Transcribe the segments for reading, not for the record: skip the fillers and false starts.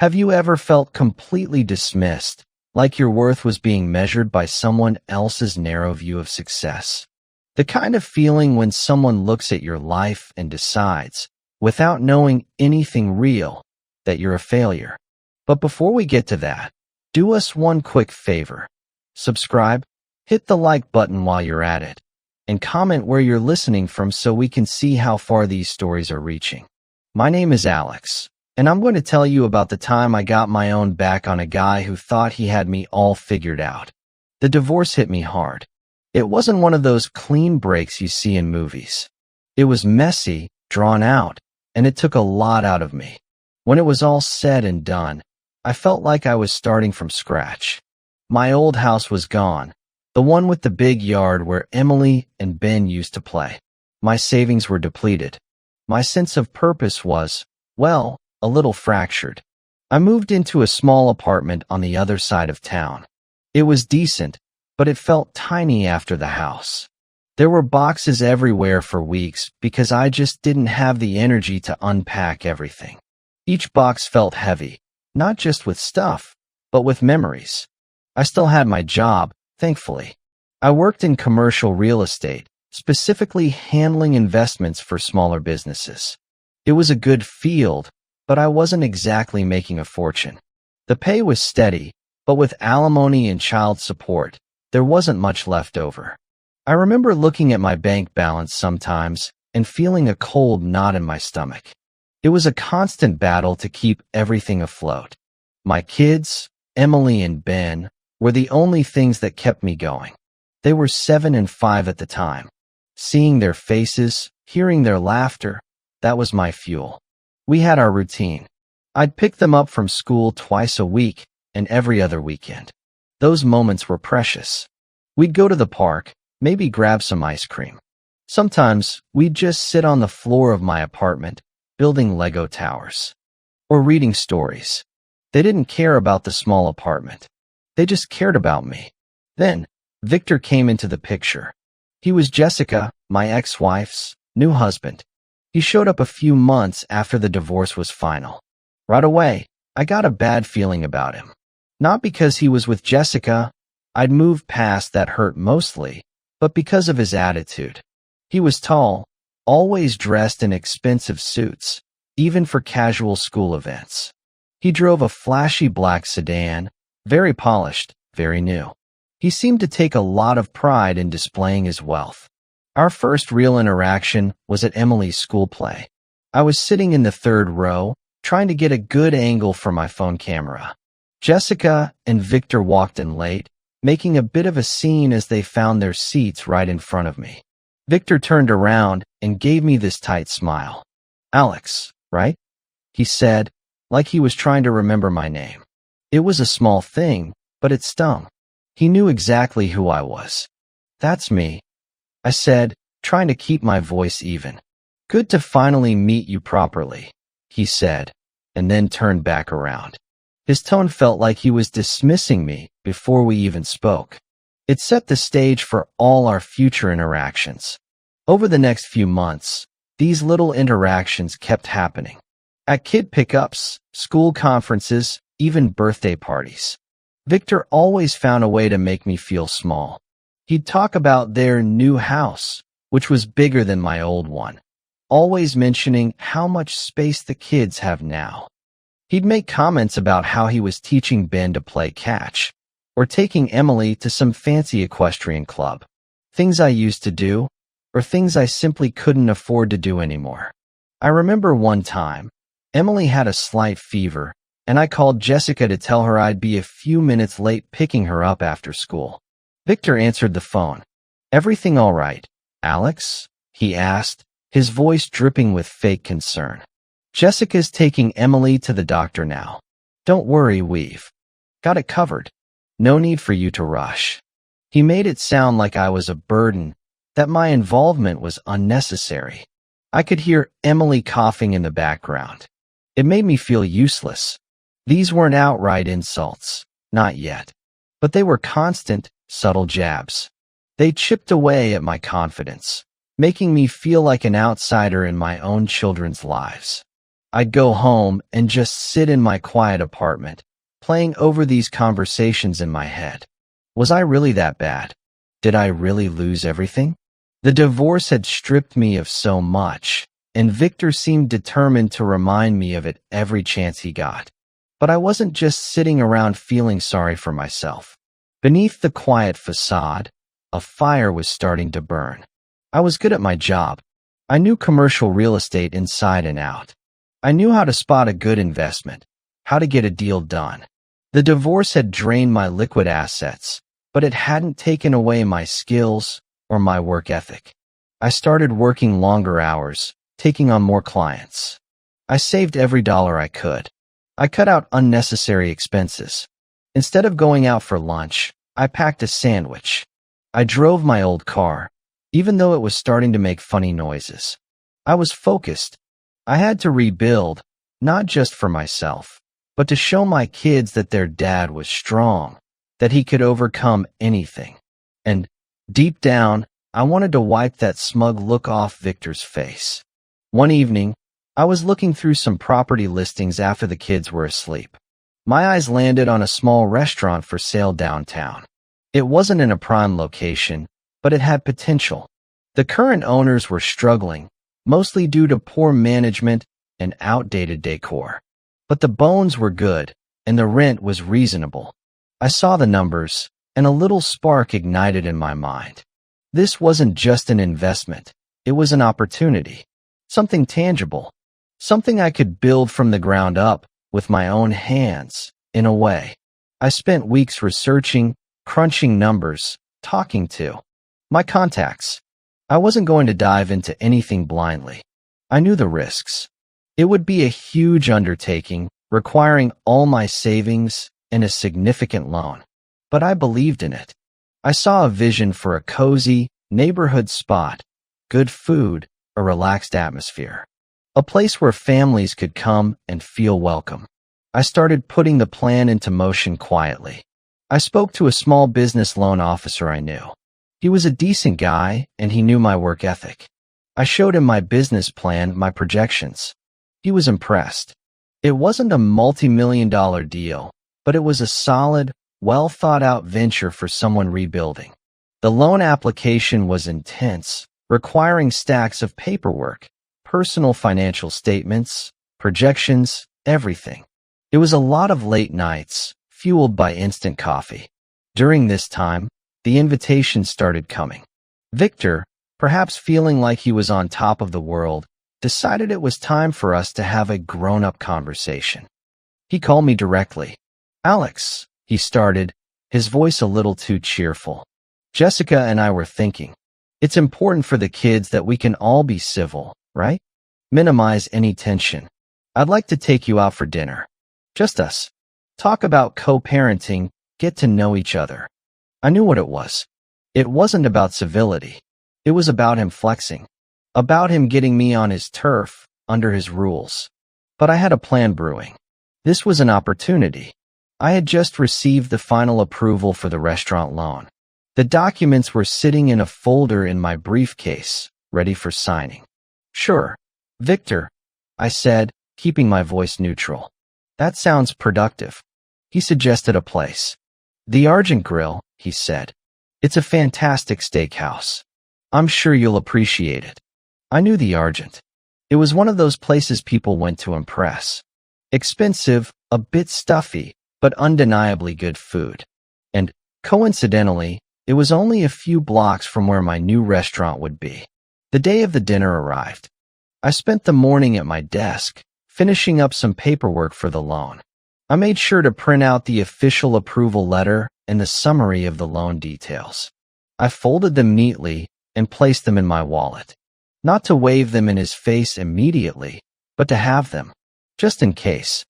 Have you ever felt completely dismissed, like your worth was being measured by someone else's narrow view of success? The kind of feeling when someone looks at your life and decides, without knowing anything real, that you're a failure. But before we get to that, do us one quick favor. Subscribe, hit the like button while you're at it, and comment where you're listening from so we can see how far these stories are reaching. My name is Alex, and I'm going to tell you about the time I got my own back on a guy who thought he had me all figured out. The divorce hit me hard. It wasn't one of those clean breaks you see in movies. It was messy, drawn out, and it took a lot out of me. When it was all said and done, I felt like I was starting from scratch. My old house was gone, the one with the big yard where Emily and Ben used to play. My savings were depleted. My sense of purpose was, well, a little fractured. I moved into a small apartment on the other side of town. It was decent, but it felt tiny after the house. There were boxes everywhere for weeks because I just didn't have the energy to unpack everything. Each box felt heavy, not just with stuff, but with memories. I still had my job, thankfully. I worked in commercial real estate, specifically handling investments for smaller businesses. It was a good field, but I wasn't exactly making a fortune. The pay was steady, but with alimony and child support, there wasn't much left over. I remember looking at my bank balance sometimes and feeling a cold knot in my stomach. It was a constant battle to keep everything afloat. My kids, Emily and Ben, were the only things that kept me going. They were 7 and 5 at the time. Seeing their faces, hearing their laughter, that was my fuel. We had our routine. I'd pick them up from school twice a week and every other weekend. Those moments were precious. We'd go to the park, maybe grab some ice cream. Sometimes we'd just sit on the floor of my apartment, building Lego towers, or reading stories. They didn't care about the small apartment. They just cared about me. Then, Victor came into the picture. He was Jessica, my ex-wife's, new husband. He showed up a few months after the divorce was final. Right away, I got a bad feeling about him. Not because he was with Jessica, I'd moved past that hurt mostly, but because of his attitude. He was tall, always dressed in expensive suits, even for casual school events. He drove a flashy black sedan, very polished, very new. He seemed to take a lot of pride in displaying his wealth. Our first real interaction was at Emily's school play. I was sitting in the third row, trying to get a good angle for my phone camera. Jessica and Victor walked in late, making a bit of a scene as they found their seats right in front of me. Victor turned around and gave me this tight smile. "Alex, right?" he said, like he was trying to remember my name. It was a small thing, but it stung. He knew exactly who I was. "That's me," I said, trying to keep my voice even. "Good to finally meet you properly," he said, and then turned back around. His tone felt like he was dismissing me before we even spoke. It set the stage for all our future interactions. Over the next few months, these little interactions kept happening. At kid pickups, school conferences, even birthday parties. Victor always found a way to make me feel small. He'd talk about their new house, which was bigger than my old one, always mentioning how much space the kids have now. He'd make comments about how he was teaching Ben to play catch, or taking Emily to some fancy equestrian club. Things I used to do, or things I simply couldn't afford to do anymore. I remember one time, Emily had a slight fever, and I called Jessica to tell her I'd be a few minutes late picking her up after school. Victor answered the phone. "Everything all right, Alex?" he asked, his voice dripping with fake concern. "Jessica's taking Emily to the doctor now. Don't worry, we've got it covered. No need for you to rush." He made it sound like I was a burden, that my involvement was unnecessary. I could hear Emily coughing in the background. It made me feel useless. These weren't outright insults, not yet. But they were constant, subtle jabs. They chipped away at my confidence, making me feel like an outsider in my own children's lives. I'd go home and just sit in my quiet apartment, playing over these conversations in my head. Was I really that bad? Did I really lose everything? The divorce had stripped me of so much, and Victor seemed determined to remind me of it every chance he got. But I wasn't just sitting around feeling sorry for myself. Beneath the quiet facade, a fire was starting to burn. I was good at my job. I knew commercial real estate inside and out. I knew how to spot a good investment, how to get a deal done. The divorce had drained my liquid assets, but it hadn't taken away my skills or my work ethic. I started working longer hours, taking on more clients. I saved every dollar I could. I cut out unnecessary expenses. Instead of going out for lunch, I packed a sandwich. I drove my old car, even though it was starting to make funny noises. I was focused. I had to rebuild, not just for myself, but to show my kids that their dad was strong, that he could overcome anything. And deep down, I wanted to wipe that smug look off Victor's face. One evening, I was looking through some property listings after the kids were asleep. My eyes landed on a small restaurant for sale downtown. It wasn't in a prime location, but it had potential. The current owners were struggling, mostly due to poor management and outdated decor. But the bones were good, and the rent was reasonable. I saw the numbers, and a little spark ignited in my mind. This wasn't just an investment. It was an opportunity. Something tangible. Something I could build from the ground up with my own hands, in a way. I spent weeks researching, crunching numbers, talking to my contacts. I wasn't going to dive into anything blindly. I knew the risks. It would be a huge undertaking, requiring all my savings and a significant loan. But I believed in it. I saw a vision for a cozy, neighborhood spot, good food, a relaxed atmosphere. A place where families could come and feel welcome. I started putting the plan into motion quietly. I spoke to a small business loan officer I knew. He was a decent guy, and he knew my work ethic. I showed him my business plan, my projections. He was impressed. It wasn't a multi-million-dollar deal, but it was a solid, well-thought-out venture for someone rebuilding. The loan application was intense, requiring stacks of paperwork, personal financial statements, projections, everything. It was a lot of late nights, fueled by instant coffee. During this time, the invitations started coming. Victor, perhaps feeling like he was on top of the world, decided it was time for us to have a grown-up conversation. He called me directly. "Alex," he started, his voice a little too cheerful. "Jessica and I were thinking. It's important for the kids that we can all be civil, right? Minimize any tension. I'd like to take you out for dinner. Just us. Talk about co-parenting, get to know each other." I knew what it was. It wasn't about civility. It was about him flexing. About him getting me on his turf, under his rules. But I had a plan brewing. This was an opportunity. I had just received the final approval for the restaurant loan. The documents were sitting in a folder in my briefcase, ready for signing. "Sure, Victor," I said, keeping my voice neutral. "That sounds productive." He suggested a place. "The Argent Grill," he said. "It's a fantastic steakhouse. I'm sure you'll appreciate it." I knew the Argent. It was one of those places people went to impress. Expensive, a bit stuffy, but undeniably good food. And, coincidentally, it was only a few blocks from where my new restaurant would be. The day of the dinner arrived. I spent the morning at my desk, finishing up some paperwork for the loan. I made sure to print out the official approval letter and the summary of the loan details. I folded them neatly and placed them in my wallet. Not to wave them in his face immediately, but to have them, just in case.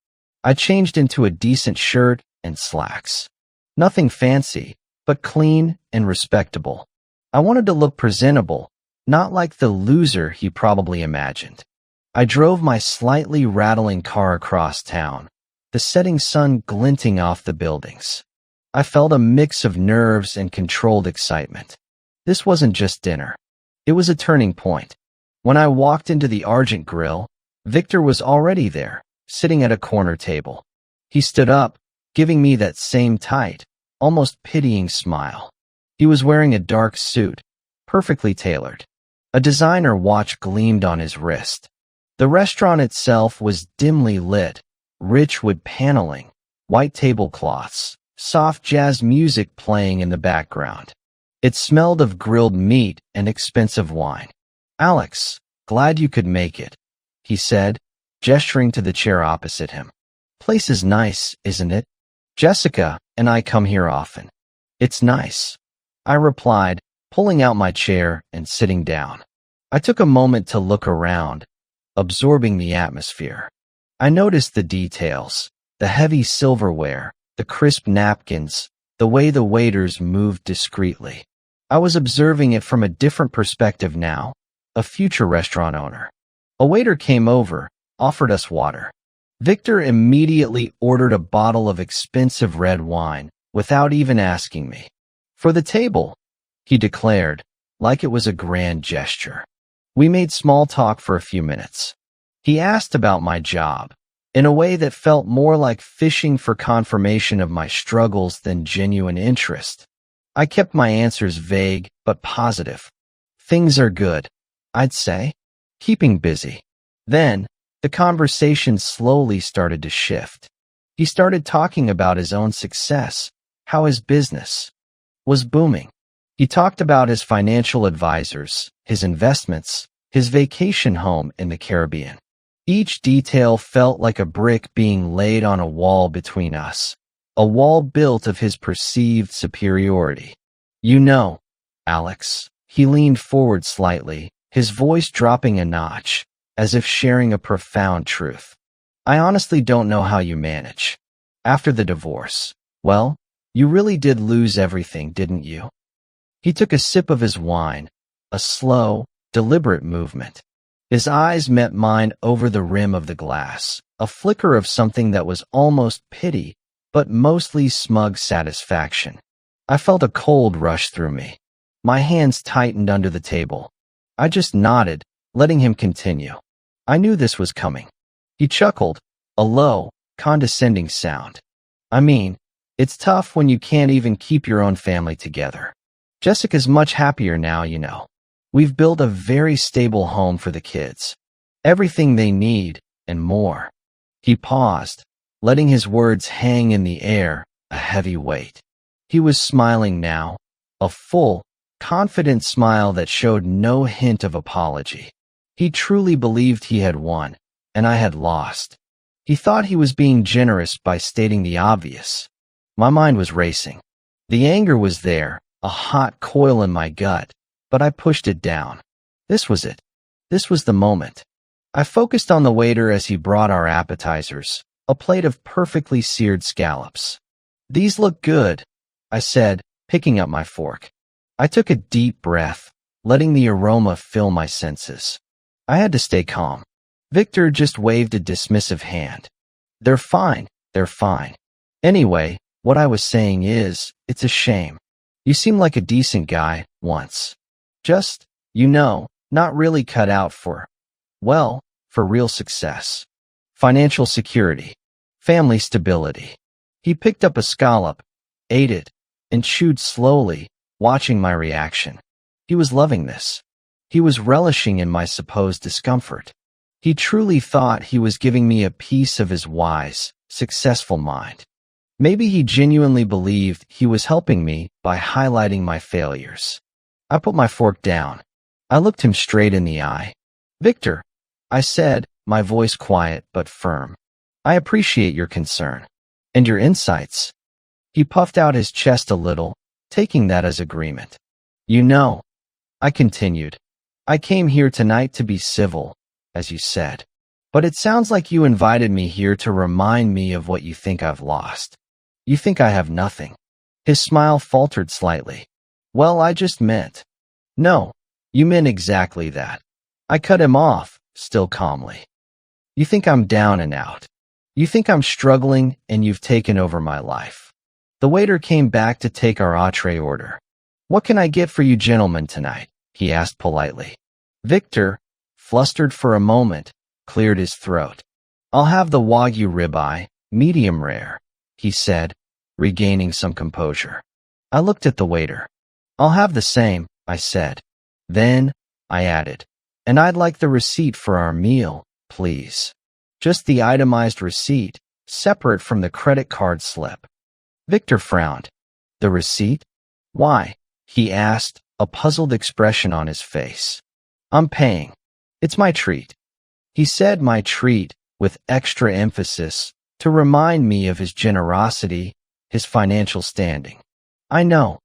I changed into a decent shirt and slacks. Nothing fancy, but clean and respectable. I wanted to look presentable, not like the loser he probably imagined. I drove my slightly rattling car across town, the setting sun glinting off the buildings. I felt a mix of nerves and controlled excitement. This wasn't just dinner. It was a turning point. When I walked into the Argent Grill, Victor was already there, sitting at a corner table. He stood up, giving me that same tight, almost pitying smile. He was wearing a dark suit, perfectly tailored. A designer watch gleamed on his wrist. The restaurant itself was dimly lit, rich wood paneling, white tablecloths, soft jazz music playing in the background. It smelled of grilled meat and expensive wine. "Alex, glad you could make it," he said, gesturing to the chair opposite him. "Place is nice, isn't it? Jessica and I come here often." "It's nice," I replied, pulling out my chair and sitting down. I took a moment to look around, absorbing the atmosphere. I noticed the details, the heavy silverware, the crisp napkins, the way the waiters moved discreetly. I was observing it from a different perspective now, a future restaurant owner. A waiter came over, offered us water. Victor immediately ordered a bottle of expensive red wine, without even asking me. "For the table," he declared, like it was a grand gesture. We made small talk for a few minutes. He asked about my job, in a way that felt more like fishing for confirmation of my struggles than genuine interest. I kept my answers vague but positive. "Things are good, I'd say. Keeping busy." Then, the conversation slowly started to shift. He started talking about his own success, how his business was booming. He talked about his financial advisors, his investments, his vacation home in the Caribbean. Each detail felt like a brick being laid on a wall between us, a wall built of his perceived superiority. "You know, Alex," he leaned forward slightly, his voice dropping a notch, as if sharing a profound truth. "I honestly don't know how you manage. After the divorce, well, you really did lose everything, didn't you?" He took a sip of his wine, a slow, deliberate movement. His eyes met mine over the rim of the glass, a flicker of something that was almost pity, but mostly smug satisfaction. I felt a cold rush through me. My hands tightened under the table. I just nodded, letting him continue. I knew this was coming. He chuckled, a low, condescending sound. "I mean, it's tough when you can't even keep your own family together. Jessica's much happier now, you know. We've built a very stable home for the kids. Everything they need, and more." He paused, letting his words hang in the air, a heavy weight. He was smiling now, a full, confident smile that showed no hint of apology. He truly believed he had won, and I had lost. He thought he was being generous by stating the obvious. My mind was racing. The anger was there, a hot coil in my gut, but I pushed it down. This was it. This was the moment. I focused on the waiter as he brought our appetizers, a plate of perfectly seared scallops. "These look good," I said, picking up my fork. I took a deep breath, letting the aroma fill my senses. I had to stay calm. Victor just waved a dismissive hand. They're fine. Anyway, what I was saying is, it's a shame. You seemed like a decent guy, once. Just, not really cut out for real success. Financial security. Family stability." He picked up a scallop, ate it, and chewed slowly, watching my reaction. He was loving this. He was relishing in my supposed discomfort. He truly thought he was giving me a piece of his wise, successful mind. Maybe he genuinely believed he was helping me by highlighting my failures. I put my fork down. I looked him straight in the eye. "Victor," I said, my voice quiet but firm, "I appreciate your concern. And your insights." He puffed out his chest a little, taking that as agreement. "You know," I continued, "I came here tonight to be civil, as you said. But it sounds like you invited me here to remind me of what you think I've lost. You think I have nothing." His smile faltered slightly. "Well, I just meant." "No, you meant exactly that." I cut him off, still calmly. "You think I'm down and out. You think I'm struggling and you've taken over my life." The waiter came back to take our entree order. "What can I get for you gentlemen tonight?" he asked politely. Victor, flustered for a moment, cleared his throat. "I'll have the Wagyu ribeye, medium rare," he said, regaining some composure. I looked at the waiter. "I'll have the same," I said. Then, I added, "And I'd like the receipt for our meal, please. Just the itemized receipt, separate from the credit card slip." Victor frowned. "The receipt? Why?" he asked, a puzzled expression on his face. "I'm paying. It's my treat." He said my treat with extra emphasis to remind me of his generosity, his financial standing. "I know,"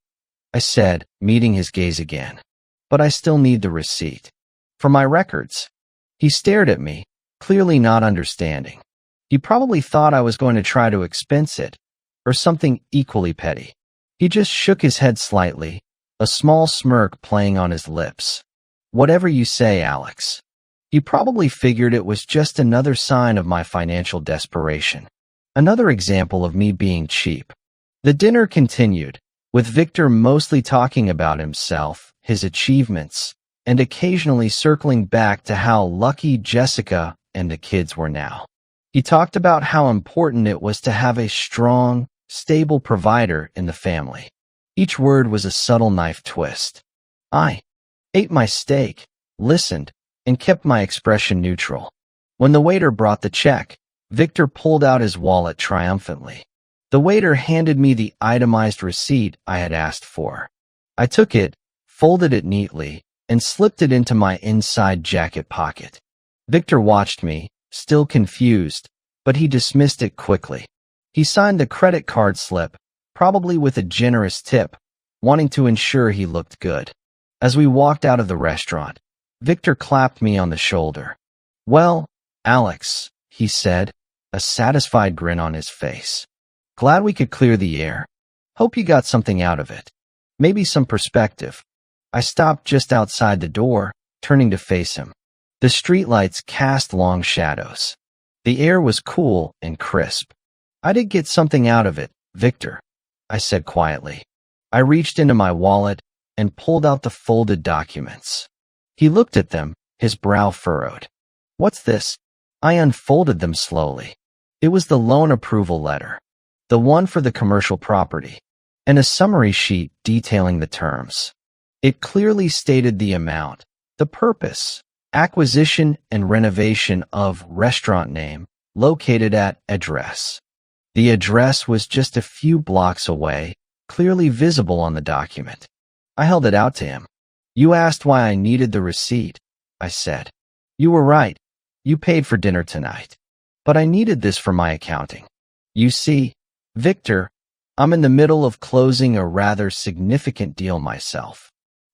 I said, meeting his gaze again. "But I still need the receipt. For my records." He stared at me, clearly not understanding. He probably thought I was going to try to expense it, or something equally petty. He just shook his head slightly, a small smirk playing on his lips. "Whatever you say, Alex." He probably figured it was just another sign of my financial desperation. Another example of me being cheap. The dinner continued, with Victor mostly talking about himself, his achievements, and occasionally circling back to how lucky Jessica and the kids were now. He talked about how important it was to have a strong, stable provider in the family. Each word was a subtle knife twist. I ate my steak, listened, and kept my expression neutral. When the waiter brought the check, Victor pulled out his wallet triumphantly. The waiter handed me the itemized receipt I had asked for. I took it, folded it neatly, and slipped it into my inside jacket pocket. Victor watched me, still confused, but he dismissed it quickly. He signed the credit card slip, probably with a generous tip, wanting to ensure he looked good. As we walked out of the restaurant, Victor clapped me on the shoulder. "Well, Alex," he said, a satisfied grin on his face. "Glad we could clear the air. Hope you got something out of it. Maybe some perspective." I stopped just outside the door, turning to face him. The streetlights cast long shadows. The air was cool and crisp. "I did get something out of it, Victor," I said quietly. I reached into my wallet and pulled out the folded documents. He looked at them, his brow furrowed. "What's this?" I unfolded them slowly. It was the loan approval letter, the one for the commercial property, and a summary sheet detailing the terms. It clearly stated the amount, the purpose, acquisition and renovation of restaurant name, located at address. The address was just a few blocks away, clearly visible on the document. I held it out to him. "You asked why I needed the receipt," I said. "You were right. You paid for dinner tonight. But I needed this for my accounting. You see, Victor, I'm in the middle of closing a rather significant deal myself."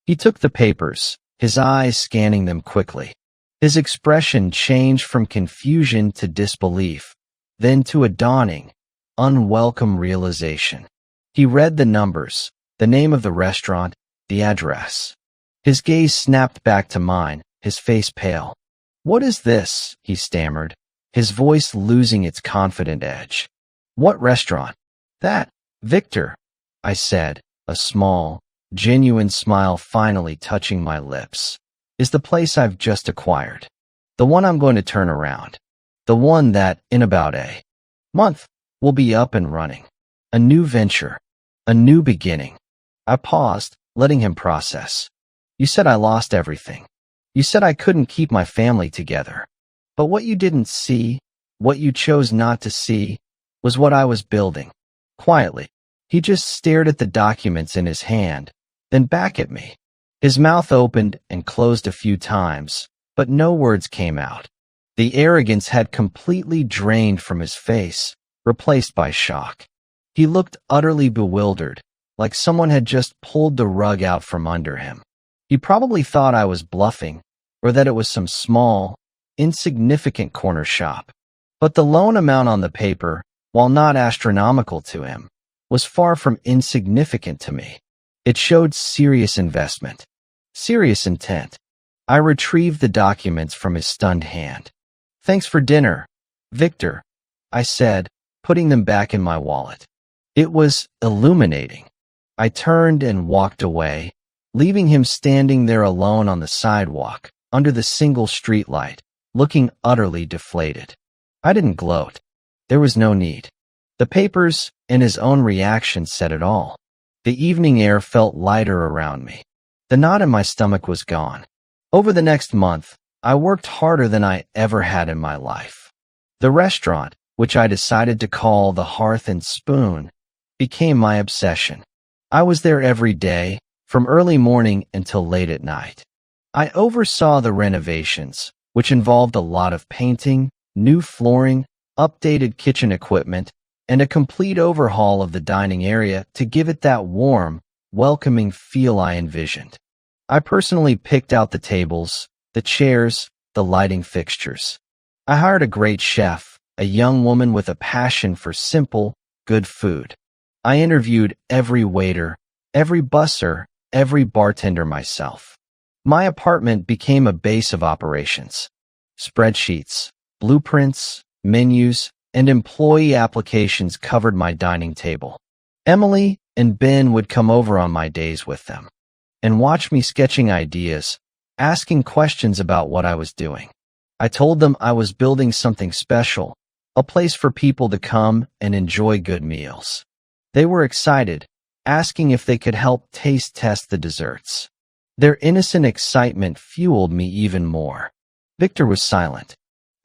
He took the papers, his eyes scanning them quickly. His expression changed from confusion to disbelief, then to a dawning, unwelcome realization. He read the numbers, the name of the restaurant, the address. His gaze snapped back to mine, his face pale. "What is this?" he stammered, his voice losing its confident edge. "What restaurant?" "That, Victor," I said, a small, genuine smile finally touching my lips, "is the place I've just acquired. The one I'm going to turn around. The one that, in about a month, will be up and running. A new venture. A new beginning." I paused, letting him process. "You said I lost everything. You said I couldn't keep my family together. But what you didn't see, what you chose not to see, was what I was building." Quietly, he just stared at the documents in his hand, then back at me. His mouth opened and closed a few times, but no words came out. The arrogance had completely drained from his face, replaced by shock. He looked utterly bewildered, like someone had just pulled the rug out from under him. He probably thought I was bluffing, or that it was some small, insignificant corner shop. But the loan amount on the paper, while not astronomical to him, was far from insignificant to me. It showed serious investment, serious intent. I retrieved the documents from his stunned hand. "Thanks for dinner, Victor," I said, putting them back in my wallet. It was illuminating. I turned and walked away, leaving him standing there alone on the sidewalk, under the single streetlight, looking utterly deflated. I didn't gloat. There was no need. The papers and his own reaction said it all. The evening air felt lighter around me. The knot in my stomach was gone. Over the next month, I worked harder than I ever had in my life. The restaurant, which I decided to call the Hearth and Spoon, became my obsession. I was there every day, from early morning until late at night. I oversaw the renovations, which involved a lot of painting, new flooring, updated kitchen equipment, and a complete overhaul of the dining area to give it that warm, welcoming feel I envisioned. I personally picked out the tables, the chairs, the lighting fixtures. I hired a great chef, a young woman with a passion for simple, good food. I interviewed every waiter, every busser, every bartender myself. My apartment became a base of operations. Spreadsheets, blueprints, menus, and employee applications covered my dining table. Emily and Ben would come over on my days with them and watch me sketching ideas, asking questions about what I was doing. I told them I was building something special, a place for people to come and enjoy good meals. They were excited, asking if they could help taste test the desserts. Their innocent excitement fueled me even more. Victor was silent.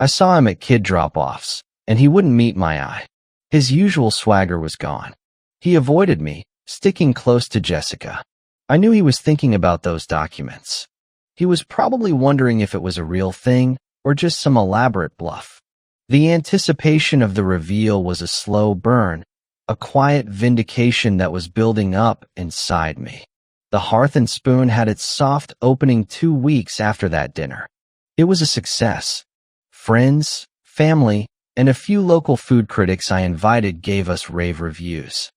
I saw him at kid drop-offs, and he wouldn't meet my eye. His usual swagger was gone. He avoided me, sticking close to Jessica. I knew he was thinking about those documents. He was probably wondering if it was a real thing or just some elaborate bluff. The anticipation of the reveal was a slow burn, a quiet vindication that was building up inside me. The Hearth and Spoon had its soft opening 2 weeks after that dinner. It was a success. Friends, family, and a few local food critics I invited gave us rave reviews.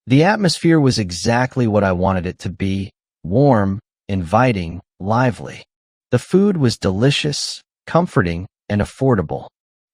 The atmosphere was exactly what I wanted it to be: warm, inviting, lively. The food was delicious, comforting, and affordable.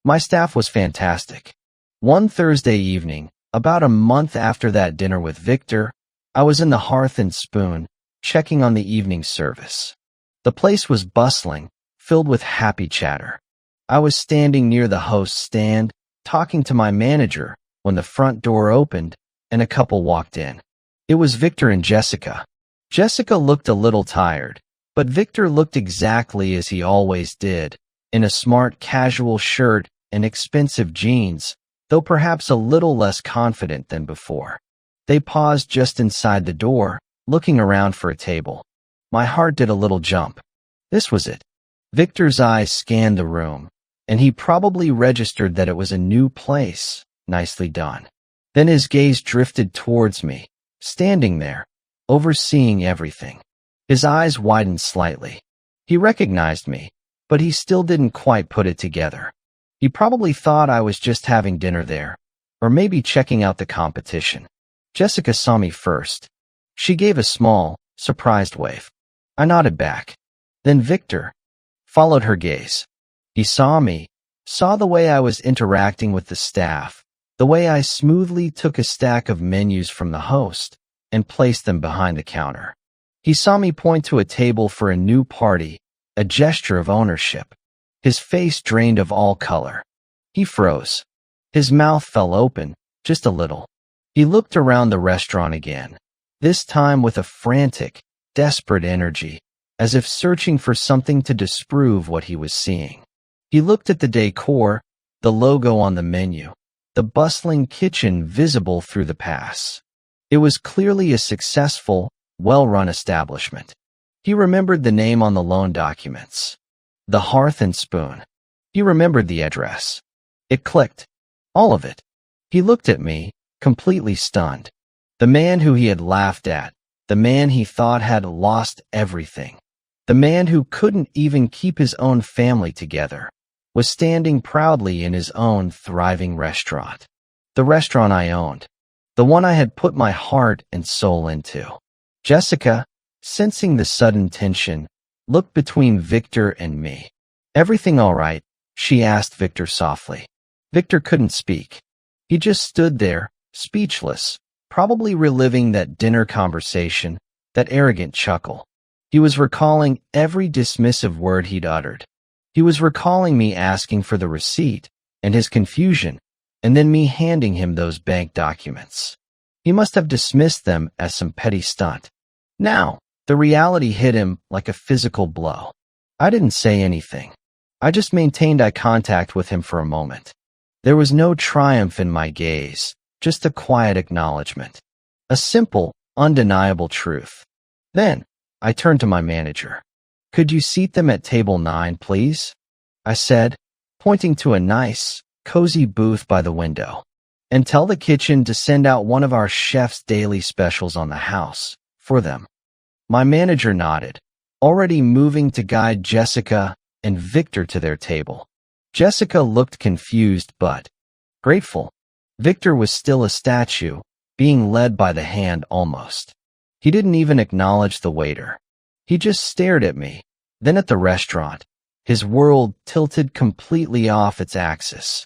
My staff was fantastic. One Thursday evening, about a month after that dinner with Victor, I was in the Hearth and Spoon, checking on the evening service. The place was bustling, filled with happy chatter. I was standing near the host's stand, talking to my manager, when the front door opened and a couple walked in. It was Victor and Jessica. Jessica looked a little tired, but Victor looked exactly as he always did, in a smart casual shirt and expensive jeans, though perhaps a little less confident than before. They paused just inside the door, looking around for a table. My heart did a little jump. This was it. Victor's eyes scanned the room, and he probably registered that it was a new place, nicely done. Then his gaze drifted towards me, standing there, overseeing everything. His eyes widened slightly. He recognized me, but he still didn't quite put it together. He probably thought I was just having dinner there, or maybe checking out the competition. Jessica saw me first. She gave a small, surprised wave. I nodded back. Then Victor followed her gaze. He saw me, saw the way I was interacting with the staff, the way I smoothly took a stack of menus from the host and placed them behind the counter. He saw me point to a table for a new party, a gesture of ownership. His face drained of all color. He froze. His mouth fell open, just a little. He looked around the restaurant again, this time with a frantic, desperate energy, as if searching for something to disprove what he was seeing. He looked at the decor, the logo on the menu, the bustling kitchen visible through the pass. It was clearly a successful, well-run establishment. He remembered the name on the loan documents. The Hearth and Spoon. He remembered the address. It clicked. All of it. He looked at me, completely stunned. The man who he had laughed at, the man he thought had lost everything, the man who couldn't even keep his own family together, was standing proudly in his own thriving restaurant. The restaurant I owned. The one I had put my heart and soul into. Jessica, sensing the sudden tension, looked between Victor and me. "Everything all right?" she asked Victor softly. Victor couldn't speak. He just stood there, speechless, probably reliving that dinner conversation, that arrogant chuckle. He was recalling every dismissive word he'd uttered. He was recalling me asking for the receipt and his confusion, and then me handing him those bank documents. He must have dismissed them as some petty stunt. Now, the reality hit him like a physical blow. I didn't say anything. I just maintained eye contact with him for a moment. There was no triumph in my gaze, just a quiet acknowledgement. A simple, undeniable truth. Then, I turned to my manager. "Could you seat them at table 9, please?" I said, pointing to a nice, cozy booth by the window. "And tell the kitchen to send out one of our chef's daily specials on the house for them." My manager nodded, already moving to guide Jessica and Victor to their table. Jessica looked confused but grateful. Victor was still a statue, being led by the hand almost. He didn't even acknowledge the waiter. He just stared at me, then at the restaurant, his world tilted completely off its axis.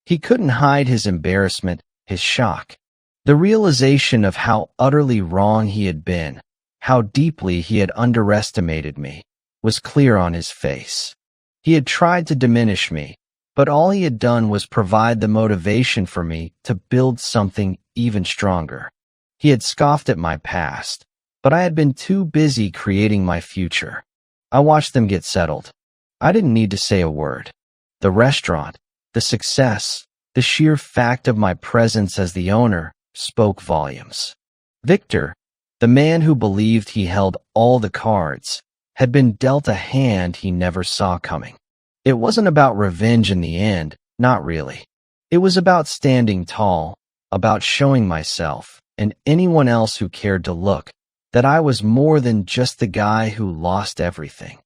He couldn't hide his embarrassment, his shock. The realization of how utterly wrong he had been, how deeply he had underestimated me, was clear on his face. He had tried to diminish me, but all he had done was provide the motivation for me to build something even stronger. He had scoffed at my past, but I had been too busy creating my future. I watched them get settled. I didn't need to say a word. The restaurant, the success, the sheer fact of my presence as the owner spoke volumes. Victor, the man who believed he held all the cards, had been dealt a hand he never saw coming. It wasn't about revenge in the end, not really. It was about standing tall, about showing myself, and anyone else who cared to look, that I was more than just the guy who lost everything.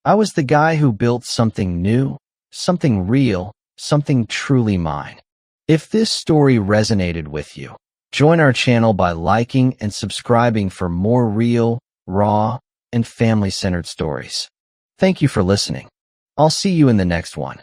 I was the guy who built something new, something real, something truly mine. If this story resonated with you, join our channel by liking and subscribing for more real, raw, and family-centered stories. Thank you for listening. I'll see you in the next one.